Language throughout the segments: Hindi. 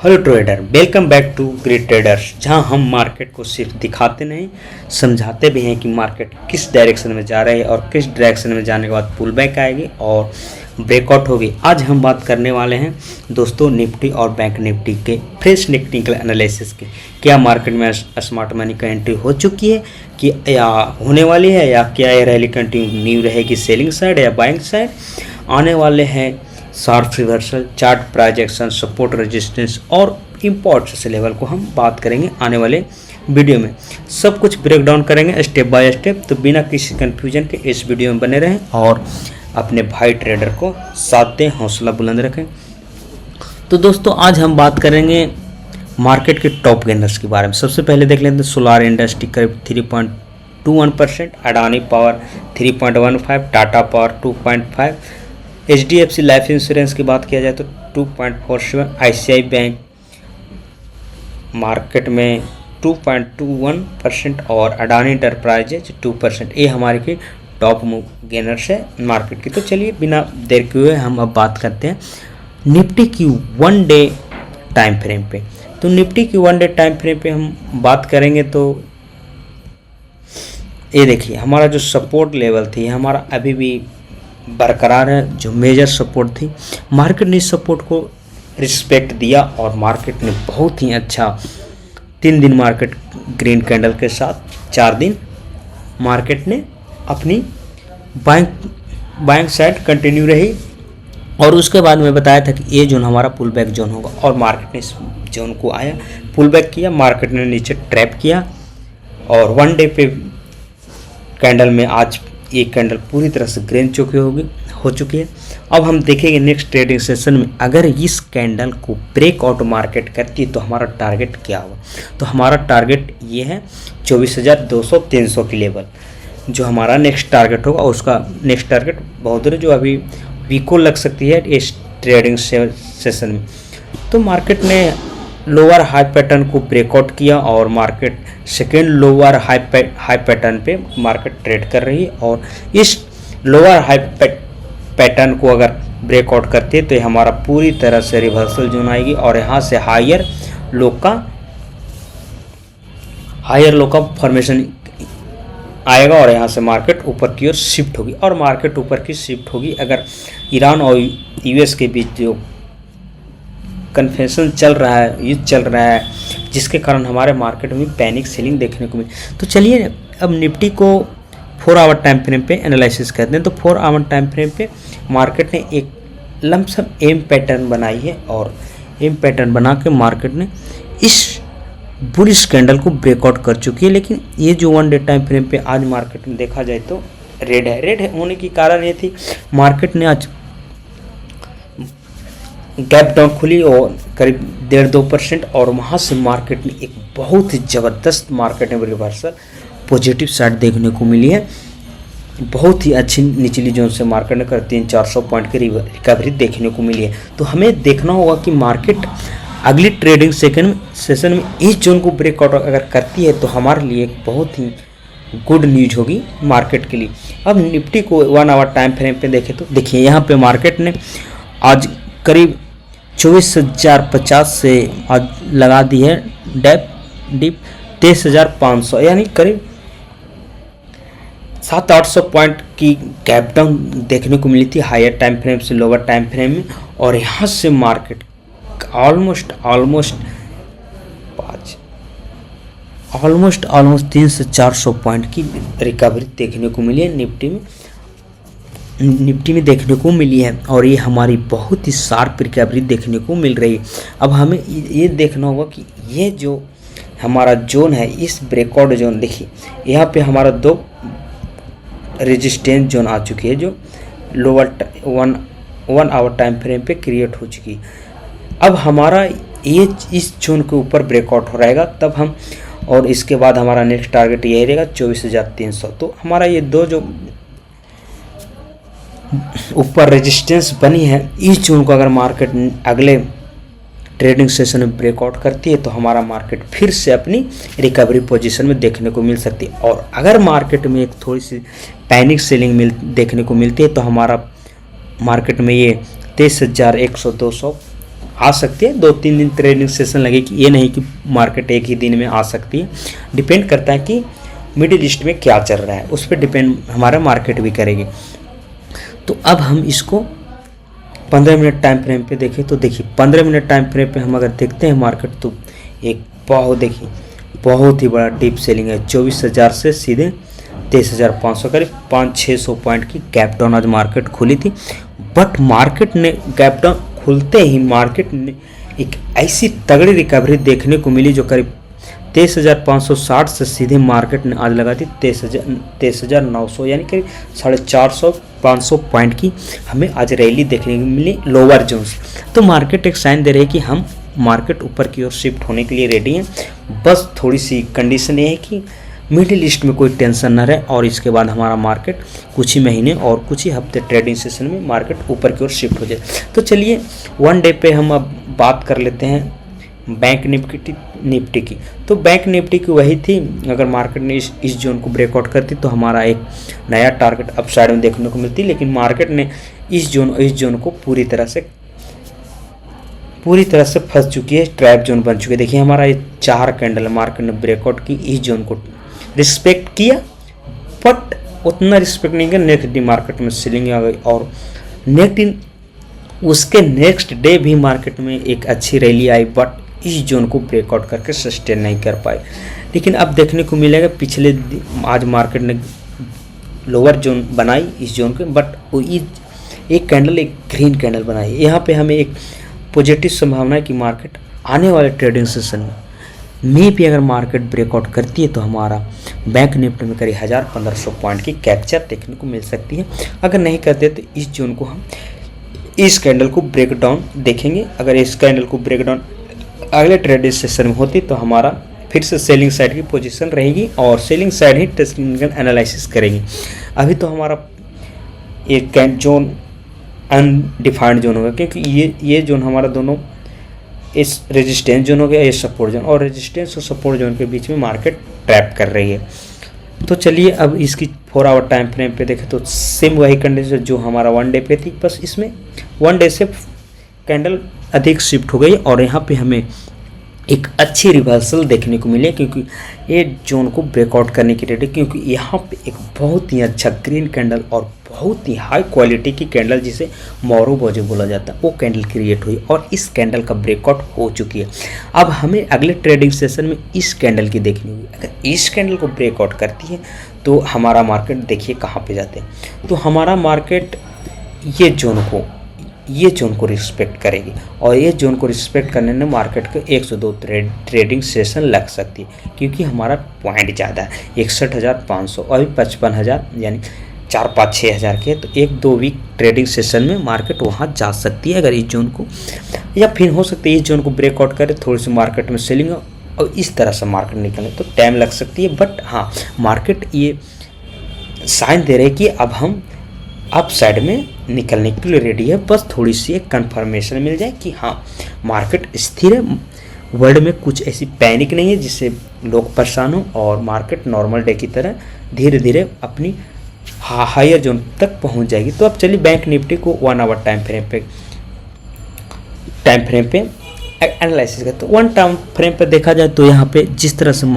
Hello trader, welcome back to great traders, जहां हम मार्केट को सिर्फ दिखाते नहीं समझाते भी हैं कि मार्केट किस डायरेक्शन में जा रही है और किस डायरेक्शन में जाने के बाद पुल बैक आएगी और ब्रेकआउट होगी। आज हम बात करने वाले हैं दोस्तों निफ्टी और बैंक निफ्टी के फ्रेश टेक्निकल एनालिसिस के। क्या मार्केट में स्मार्ट मनी का एंट्री हो चुकी है कि या होने वाली है, या क्या ये रैली कंटिन्यू रहेगी सेलिंग साइड या बाइंग साइड। आने वाले हैं sharp reversal, chart projection, support resistance और इम्पोर्ट लेवल को हम बात करेंगे आने वाले वीडियो में। सब कुछ ब्रेक डाउन करेंगे स्टेप बाय स्टेप, तो बिना किसी कंफ्यूजन के इस वीडियो में बने रहें और अपने भाई ट्रेडर को साथ दें, हौसला बुलंद रखें। तो दोस्तों आज हम बात करेंगे मार्केट के टॉप गेनर्स के बारे में। सबसे पहले देख लेते हैं सोलार इंडस्ट्री करीब 3.21%, Adani power 3.15%, Tata power 2.5%, HDFC life insurance की बात किया जाए तो 2.47%, ICICI बैंक मार्केट में 2.21% और अडानी एंटरप्राइजेज 2%। ये हमारे की टॉप गेनर्स है मार्केट की। तो चलिए बिना देर किए हुए हम अब बात करते हैं निफ्टी की 1 डे टाइम फ्रेम पे। तो निफ्टी की 1 डे टाइम फ्रेम पे हम बात करेंगे तो ये देखिए हमारा जो सपोर्ट लेवल थी हमारा अभी भी बरकरार है। जो मेजर सपोर्ट थी मार्केट ने इस सपोर्ट को रिस्पेक्ट दिया और मार्केट ने बहुत ही अच्छा 3 दिन मार्केट ग्रीन कैंडल के साथ 4 दिन मार्केट ने अपनी बाइंग साइड कंटिन्यू रही। और उसके बाद मैं बताया था कि ये जोन हमारा पुल बैक जोन होगा और मार्केट ने इस जोन को आया पुल बैक किया, मार्केट ने नीचे ट्रैप किया और 1 डे पे कैंडल में आज ये कैंडल पूरी तरह से ग्रीन हो चुकी है। अब हम देखेंगे नेक्स्ट ट्रेडिंग सेशन में अगर इस कैंडल को ब्रेकआउट मार्केट करती है तो हमारा टारगेट क्या होगा। तो हमारा टारगेट ये है 24,200-300 की लेवल जो हमारा नेक्स्ट टारगेट होगा। उसका नेक्स्ट टारगेट बहुत दूर जो अभी वीको लग सकती है इस ट्रेडिंग सेशन में। तो मार्केट ने लोअर हाई पैटर्न को ब्रेकआउट किया और market second lower high pattern पे मार्केट ट्रेड कर रही है और इस लोअर हाई पैटर्न को अगर ब्रेकआउट करती है तो ये हमारा पूरी तरह से रिवर्सल जोन आएगी और यहाँ से हायर लो का फॉर्मेशन आएगा और यहाँ से मार्केट ऊपर की ओर शिफ्ट होगी। और मार्केट ऊपर की शिफ्ट होगी अगर ईरान और US के बीच जो कन्फेशन चल रहा है, युद्ध चल रहा है, जिसके कारण हमारे मार्केट में पैनिक सेलिंग देखने को मिली। तो चलिए अब निफ्टी को 4 आवर टाइम फ्रेम पे एनालिसिस करते हैं। तो 4 आवर टाइम फ्रेम पे मार्केट ने एक लमसम एम पैटर्न बनाई है और एम पैटर्न बना के मार्केट ने इस बुलिश कैंडल को ब्रेकआउट कर चुकी है। लेकिन ये जो 1 डे टाइम फ्रेम पे आज मार्केट में देखा जाए तो रेड है। रेड होने की कारण ये थी मार्केट ने आज गैप डाउन खुली और करीब 1.5-2% और वहाँ से मार्केट में एक बहुत ही ज़बरदस्त मार्केट में रिवर्सल पॉजिटिव साइड देखने को मिली है। बहुत ही अच्छी निचली जोन से मार्केट ने कर 300-400 पॉइंट की रिकवरी देखने को मिली है। तो हमें देखना होगा कि मार्केट अगली ट्रेडिंग सेशन में इस जोन को ब्रेकआउट अगर करती है तो हमारे लिए एक बहुत ही गुड न्यूज होगी मार्केट के लिए। अब निफ्टी को 1 आवर टाइम फ्रेम पे देखें तो देखिए यहाँ पे मार्केट ने आज करीब 24,050 से आज लगा दी है डिप 23,500 यानी करीब 700-800 पॉइंट की गैप डाउन देखने को मिली थी हायर टाइम फ्रेम से लोअर टाइम फ्रेम में। और यहाँ से मार्केट ऑलमोस्ट 300-400 पॉइंट की रिकवरी देखने को मिली है निफ्टी में देखने को मिली है और ये हमारी बहुत ही शार्प रिकवरी देखने को मिल रही है। अब हमें ये देखना होगा कि ये जो हमारा जोन है इस ब्रेकआउट जोन देखिए यहाँ पे हमारा 2 रेजिस्टेंस जोन आ चुकी है जो लोअर 1 आवर टाइम फ्रेम पे क्रिएट हो चुकी है। अब हमारा ये इस जोन के ऊपर ब्रेकआउट हो रहेगा तब हम और इसके बाद हमारा नेक्स्ट टारगेट यही रहेगा 24,300। तो हमारा ये 2 जो ऊपर रेजिस्टेंस बनी है इस जोन को अगर मार्केट अगले ट्रेडिंग सेशन में ब्रेकआउट करती है तो हमारा मार्केट फिर से अपनी रिकवरी पोजीशन में देखने को मिल सकती है। और अगर मार्केट में एक थोड़ी सी पैनिक सेलिंग देखने को मिलती है तो हमारा मार्केट में ये 23,100-200 आ सकती है, 2-3 दिन ट्रेडिंग सेशन लगेगी, ये नहीं कि मार्केट एक ही दिन में आ सकती है। डिपेंड करता है कि मिडिल ईस्ट में क्या चल रहा है, उस पर डिपेंड हमारा मार्केट भी करेगी। तो अब हम इसको 15 मिनट टाइम फ्रेम पे देखें तो देखिए 15 मिनट टाइम फ्रेम पे हम अगर देखते हैं मार्केट, तो एक देखिए बहुत ही बड़ा डीप सेलिंग है। 24,000 से सीधे 23,500 करीब 500-600 पॉइंट की गैप डाउन आज मार्केट खुली थी। बट मार्केट ने गैप डाउन खुलते ही मार्केट ने एक ऐसी तगड़ी रिकवरी देखने को मिली जो करीब 23,560 से सीधे मार्केट ने आज लगा दी 23,900, यानी करीब 450-500 पॉइंट की हमें आज रैली देखने को मिली लोअर जोन से। तो मार्केट एक साइन दे रही है कि हम मार्केट ऊपर की ओर शिफ्ट होने के लिए रेडी हैं। बस थोड़ी सी कंडीशन ये है कि मिडिल ईस्ट में कोई टेंशन न रहे, और इसके बाद हमारा मार्केट कुछ ही महीने और कुछ ही हफ्ते ट्रेडिंग सेशन में मार्केट ऊपर की ओर शिफ्ट हो जाए। तो चलिए वन डे पे हम अब बात कर लेते हैं बैंक निफ्टी की। तो बैंक निफ्टी की वही थी, अगर मार्केट ने इस जोन को ब्रेकआउट करती तो हमारा एक नया टारगेट अपसाइड में देखने को मिलती, लेकिन मार्केट ने इस जोन को पूरी तरह से फंस चुकी है, ट्रैप जोन बन चुकी है। देखिए हमारा ये 4 कैंडल मार्केट ने ब्रेकआउट की, इस जोन को रिस्पेक्ट किया, बट उतना रिस्पेक्ट नहीं किया। नेक्स्ट डे मार्केट में सेलिंग आ गई, और उसके नेक्स्ट डे भी मार्केट में एक अच्छी रैली आई, बट इस जोन को ब्रेकआउट करके सस्टेन नहीं कर पाए। लेकिन अब देखने को मिलेगा पिछले आज मार्केट ने लोअर जोन बनाई इस जोन के, बट वो एक कैंडल, एक ग्रीन कैंडल बनाई। यहाँ पे हमें एक पॉजिटिव संभावना है कि मार्केट आने वाले ट्रेडिंग सेशन में भी अगर मार्केट ब्रेकआउट करती है तो हमारा बैंक निफ्टी में करीब 1,000-1,500 पॉइंट की कैप्चर देखने को मिल सकती है। अगर नहीं करते तो इस जोन को हम इस कैंडल को ब्रेक डाउन देखेंगे। अगर इस कैंडल को ब्रेक डाउन अगले ट्रेडिंग सेशन में होती तो हमारा फिर से सेलिंग साइड की पोजीशन रहेगी, और सेलिंग साइड ही टेक्निकल एनालिसिस करेंगे। अभी तो हमारा एक जोन अनडिफाइंड जोन होगा, क्योंकि ये जोन हमारा दोनों इस रेजिस्टेंस जोन हो गया, ये सपोर्ट जोन, और रेजिस्टेंस और सपोर्ट जोन के बीच में मार्केट ट्रैप कर रही है। तो चलिए अब इसकी 4 आवर टाइम फ्रेम पे देखें तो सेम वही कंडीशन जो हमारा वन डे पे थी, बस इसमें वन डे से कैंडल अधिक शिफ्ट हो गई, और यहाँ पे हमें एक अच्छी रिवर्सल देखने को मिली, क्योंकि ये जोन को ब्रेकआउट करने की रेडी, क्योंकि यहाँ पे एक बहुत ही अच्छा ग्रीन कैंडल और बहुत ही हाई क्वालिटी की कैंडल जिसे मोरो बोजो बोला जाता है, वो कैंडल क्रिएट हुई, और इस कैंडल का ब्रेकआउट हो चुकी है। अब हमें अगले ट्रेडिंग सेशन में इस कैंडल की देखनी होगी। अगर इस कैंडल को ब्रेकआउट करती है तो हमारा मार्केट देखिए कहाँ पे जाते हैं। तो हमारा मार्केट ये जोन को रिस्पेक्ट करेगी, और ये जोन को रिस्पेक्ट करने में मार्केट को 1 से 2 ट्रेडिंग सेशन लग सकती है, क्योंकि हमारा पॉइंट ज़्यादा है 61,500 और अभी 55,000, यानी 4-5-6 के। तो 1-2 वीक ट्रेडिंग सेशन में मार्केट वहाँ जा सकती है अगर इस जोन को, या फिर हो सकती है इस जोन को ब्रेकआउट करे, थोड़ी सी मार्केट में सेलिंग और इस तरह से मार्केट निकले तो टाइम लग सकती है। बट हाँ, मार्केट ये साइन दे रहे कि अब हम अप साइड में निकलने के लिए रेडी है, बस थोड़ी सी एक कन्फर्मेशन मिल जाए कि हाँ मार्केट स्थिर है, वर्ल्ड में कुछ ऐसी पैनिक नहीं है जिससे लोग परेशान हो, और मार्केट नॉर्मल डे की तरह धीरे धीरे अपनी हायर जोन तक पहुंच जाएगी। तो अब चलिए बैंक निफ्टी को 1 आवर टाइम फ्रेम पे एनालिसिस करते। 1 टाइम फ्रेम पे देखा जाए तो यहाँ पे जिस तरह से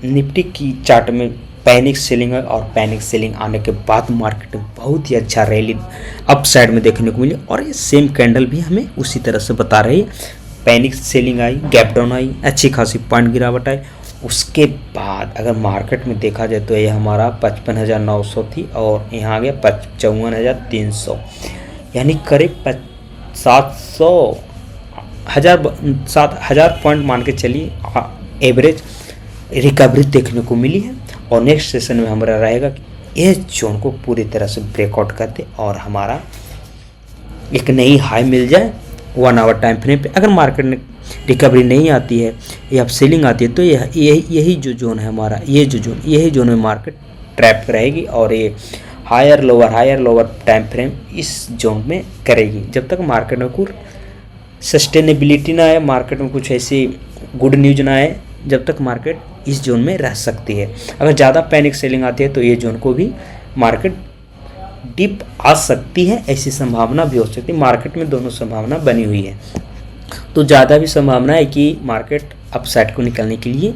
निफ्टी की चार्ट में पैनिक सेलिंग है, और पैनिक सेलिंग आने के बाद मार्केट में बहुत ही अच्छा रैली अप साइड में देखने को मिली, और ये सेम कैंडल भी हमें उसी तरह से बता रही है। Panic selling I, gap down I, अच्छी खासी पॉइंट गिरावट आई। उसके बाद अगर मार्केट में देखा जाए तो ये हमारा 55,900 थी, और यहाँ आ गया 54,300, यानी करीब 7,000 पॉइंट मान के चलिए एवरेज रिकवरी देखने को मिली है। और नेक्स्ट सेशन में हमारा रहेगा कि इस जोन को पूरी तरह से ब्रेकआउट कर दे और हमारा एक नई हाई मिल जाए 1 आवर टाइम फ्रेम पे। अगर मार्केट में रिकवरी नहीं आती है या सेलिंग आती है तो यही जो जोन है हमारा, यही जोन में मार्केट ट्रैप रहेगी, और ये हायर लोअर टाइम फ्रेम इस जोन में करेगी। जब तक मार्केट में कुछ सस्टेनेबिलिटी ना आए, मार्केट में कुछ ऐसी गुड न्यूज ना आए, जब तक मार्केट इस जोन में रह सकती है। अगर ज़्यादा पैनिक सेलिंग आती है तो ये जोन को भी मार्केट डिप आ सकती है, ऐसी संभावना भी हो सकती है। मार्केट में दोनों संभावना बनी हुई है, तो ज़्यादा भी संभावना है कि मार्केट अपसाइड को निकलने के लिए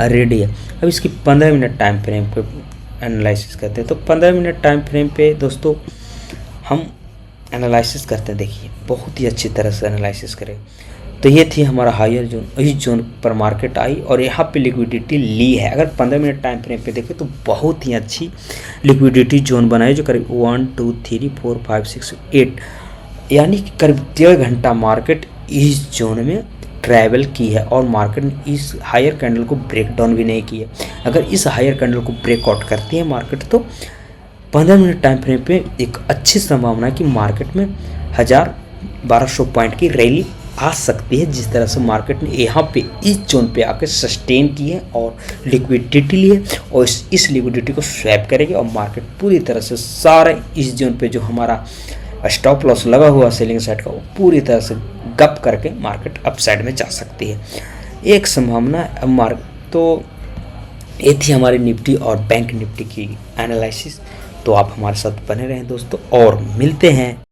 रेडी है। अब इसकी 15 मिनट टाइम फ्रेम पे एनालिसिस करते हैं। तो 15 मिनट टाइम फ्रेम पे दोस्तों हम एनालिसिस करते हैं। देखिए बहुत ही अच्छी तरह से एनालिसिस करें। तो ये थी हमारा हायर जोन, इस जोन पर मार्केट आई और यहाँ पे लिक्विडिटी ली है। अगर 15 मिनट टाइम फ्रेम पे देखें तो बहुत ही अच्छी लिक्विडिटी जोन बनाई, जो करीब 1 2 3 4 5 6 8 यानी कि करीब 1.5 घंटा मार्केट इस जोन में ट्रैवल की है और मार्केट ने इस हायर कैंडल को ब्रेक डाउन भी नहीं की है। अगर इस हायर कैंडल को ब्रेकआउट करती है मार्केट, तो 15 मिनट टाइम फ्रेम पे एक अच्छी संभावना है कि मार्केट में 1200 पॉइंट की रैली आ सकती है। जिस तरह से मार्केट ने यहाँ पे इस जोन पे आके सस्टेन की है और लिक्विडिटी ली है, और इस लिक्विडिटी को स्वैप करेगी और मार्केट पूरी तरह से सारे इस जोन पे जो हमारा स्टॉप लॉस लगा हुआ सेलिंग साइड का, वो पूरी तरह से गप करके मार्केट अपसाइड में जा सकती है। एक संभावना तो ये थी हमारी निफ्टी और बैंक निफ्टी की एनालिसिस। तो आप हमारे साथ बने रहें दोस्तों, और मिलते हैं